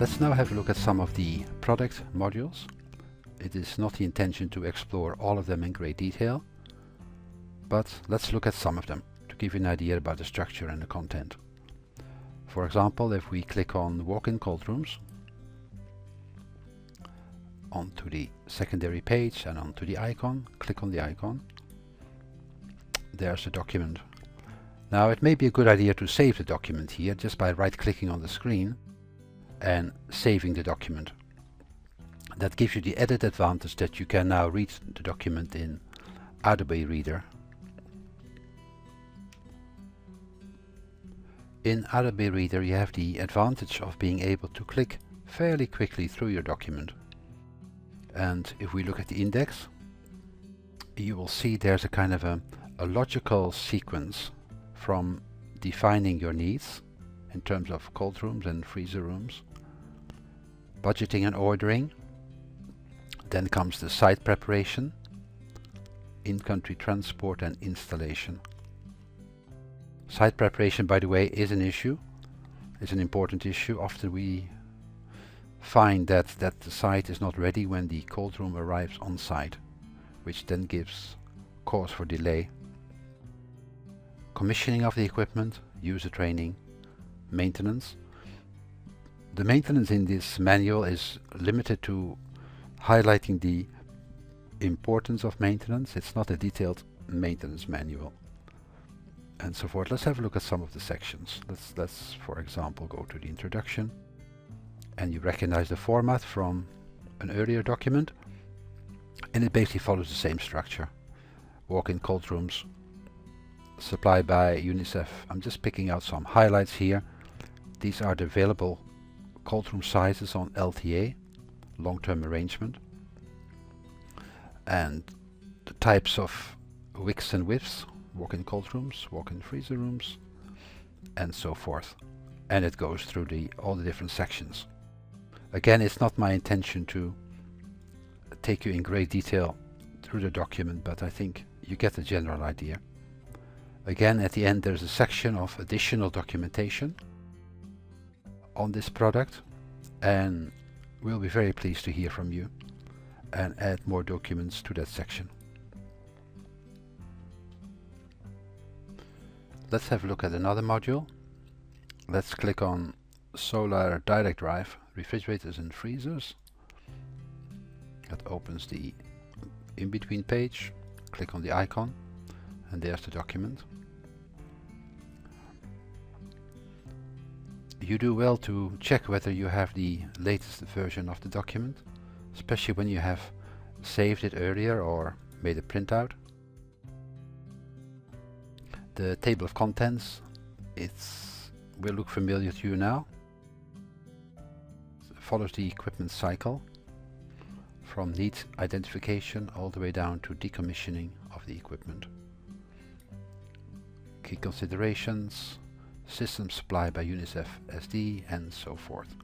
Let's now have a look at some of the product modules. It is not the intention to explore all of them in great detail, but let's look at some of them to give you an idea about the structure and the content. For example, if we click on walk-in cold rooms, onto the secondary page and onto the icon, click on the icon, there's the document. Now it may be a good idea to save the document here just by right-clicking on the screen and saving the document. That gives you the added advantage that you can now read the document in Adobe Reader. In Adobe Reader you have the advantage of being able to click fairly quickly through your document. And if we look at the index, you will see there's a kind of a logical sequence from defining your needs in terms of cold rooms and freezer rooms, budgeting and ordering, then comes the site preparation, in-country transport and installation. Site preparation, by the way, is an issue. It's an important issue. Often we find that the site is not ready when the cold room arrives on site, which then gives cause for delay. Commissioning of the equipment, user training, maintenance. The maintenance in this manual is limited to highlighting the importance of maintenance. It's not a detailed maintenance manual and so forth. Let's have a look at some of the sections. Let's for example go to the introduction, and you recognize the format from an earlier document, and it basically follows the same structure. Walk-in cold rooms, supplied by UNICEF. I'm just picking out some highlights here. These are the available cold room sizes on LTA, long-term arrangement, and the types of wicks and widths, walk-in cold rooms, walk-in freezer rooms, and so forth. And it goes through all the different sections. Again, it's not my intention to take you in great detail through the document, but I think you get the general idea. Again, at the end there's a section of additional documentation on this product, and we'll be very pleased to hear from you and add more documents to that section. Let's have a look at another module. Let's click on Solar Direct Drive Refrigerators and Freezers. That opens the in-between page. Click on the icon and there's the document. You do well to check whether you have the latest version of the document, especially when you have saved it earlier or made a printout. The table of contents, will look familiar to you now. It follows the equipment cycle from need identification all the way down to decommissioning of the equipment. Key considerations, system supplied by UNICEF SD, and so forth.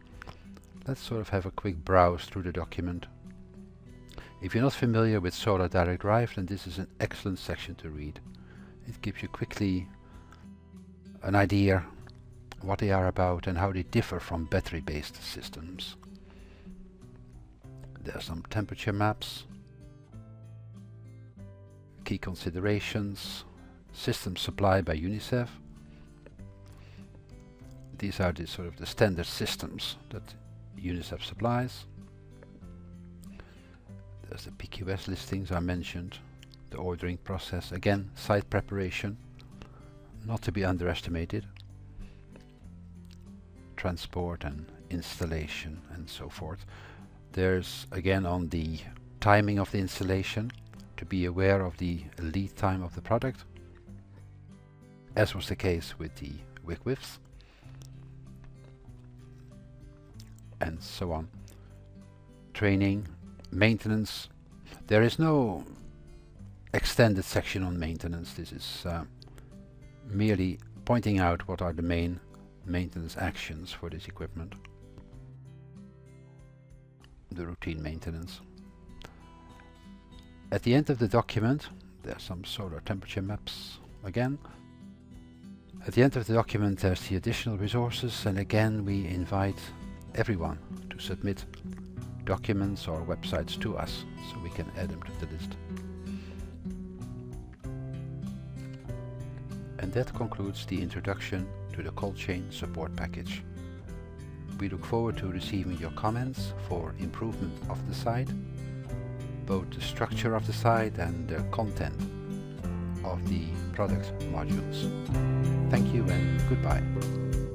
Let's sort of have a quick browse through the document. If you're not familiar with Solar Direct Drive, then this is an excellent section to read. It gives you quickly an idea what they are about and how they differ from battery-based systems. There are some temperature maps, key considerations, systems supplied by UNICEF. These are the sort of the standard systems that UNICEF supplies. There's the PQS listings I mentioned, the ordering process, again site preparation, not to be underestimated, transport and installation and so forth. There's again on the timing of the installation to be aware of the lead time of the product, as was the case with the wick widths, and so on. Training, maintenance. There is no extended section on maintenance. This is merely pointing out what are the main maintenance actions for this equipment. The routine maintenance. At the end of the document, there are some solar temperature maps again. At the end of the document there's the additional resources, and again we invite everyone to submit documents or websites to us so we can add them to the list. And that concludes the introduction to the cold chain support package. We look forward to receiving your comments for improvement of the site, both the structure of the site and the content of the product modules. Thank you and goodbye.